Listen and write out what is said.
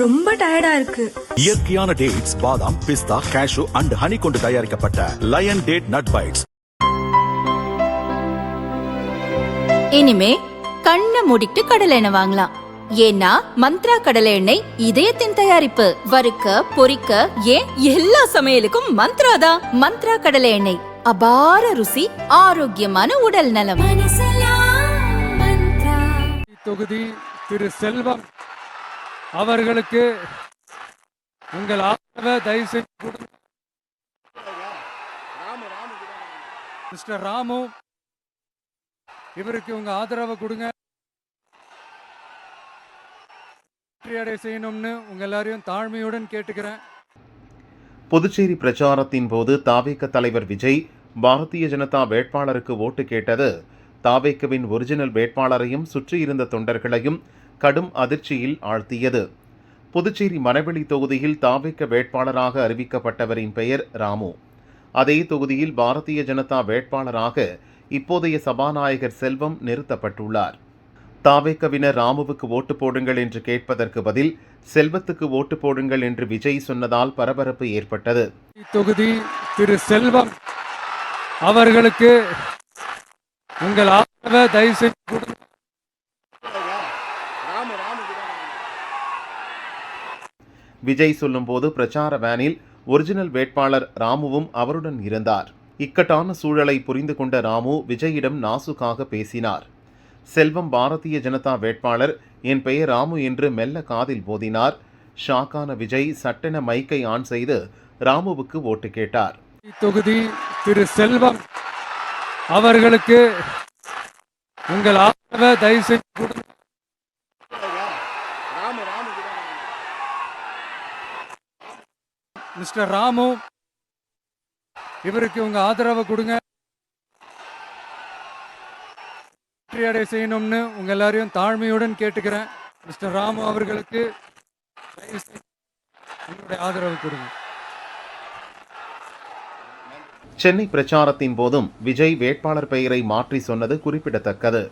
ரொம்ப டயர்டா இருக்கு. இயற்கையான டேட்ஸ், பாதாம், பிஸ்தா, கேஷு அண்ட் ஹனி கொண்டு தயாரிக்கப்பட்ட லயன் டேட் நட் பைட்ஸ். இனிமே கண்ணை மூடிட்டு கடலை எண்ணெய் வாங்கலாம். ஏன்னா மந்த்ரா கடலை எண்ணெய் இதயத்தின் தயாரிப்பு. வறுக்க பொரிக்க ஏன் எல்லா சமையலுக்கும் மந்த்ரா தான். மந்த்ரா கடலை எண்ணெய், அபார ருசி, ஆரோக்கியமான உடல் நலம். தொகுதி திரு செல்வம் அவர்களுக்கு உங்கள் ஆதரவை தயவு செய்து கொடுங்க. மிஸ்டர் ராமு, இவருக்கு உங்க ஆதரவை கொடுங்க. வெற்றியடை செய்யணும்னு உங்க எல்லாரையும் தாழ்மையுடன் கேட்டுக்கிறேன். புதுச்சேரி பிரச்சாரத்தின் போது தாவேக தலைவர் விஜய் பாரதிய ஜனதா வேட்பாளருக்கு ஓட்டு கேட்டது தாவேகவின் ஒரிஜினல் வேட்பாளரையும் சுற்றியிருந்த தொண்டர்களையும் கடும் அதிர்ச்சியில் ஆழ்த்தியது. புதுச்சேரி மணவெளி தொகுதியில் தாவேக வேட்பாளராக அறிவிக்கப்பட்டவரின் பெயர் ராமு. அதே தொகுதியில் பாரதிய ஜனதா வேட்பாளராக இப்போதைய சபாநாயகர் செல்வம் நிறுத்தப்பட்டுள்ளார். தாவேகவினர் ராமுவுக்கு ஓட்டு போடுங்கள் என்று கேட்பதற்கு பதில் செல்வத்துக்கு ஓட்டு போடுங்கள் என்று விஜய் சொன்னதால் பரபரப்பு ஏற்பட்டது. தொகுதி திரு செல்வம் அவர்களுக்கு உங்கள் ஆதரவை தயவு செய்து கொடுங்க. விஜய் சொல்லும்போது பிரச்சார வேனில் ஒரிஜினல் வேட்பாளர் ராமுவும் அவருடன் இருந்தார். இக்கட்டான சூழலை புரிந்து கொண்ட ராமு விஜயிடம் நாசுக்காக பேசினார். செல்வம் பாரதிய ஜனதா வேட்பாளர், என் பெயர் ராமு என்று மெல்ல காதில் போதினார். ஷாக்கான விஜய் சட்டென மைக்கை ஆன் செய்து ராமுவுக்கு ஓட்டு கேட்டார். தொகுதி திரு செல்வம் அவர்களுக்கு உங்கள் ஆதரவை தயவு செய்து கொடுங்க. மிஸ்டர் ராமு, இவருக்கு உங்க ஆதரவை கொடுங்க. வெற்றியடை செய்யணும்னு உங்க எல்லாரையும் தாழ்மையுடன் கேட்டுக்கிறேன். மிஸ்டர் ராமு அவர்களுக்கு உங்களுடைய ஆதரவு கொடுங்க. சென்னை பிரச்சாரத்தின் போதும் விஜய் வேட்பாளர் பெயரை மாற்றி சொன்னது குறிப்பிடத்தக்கது.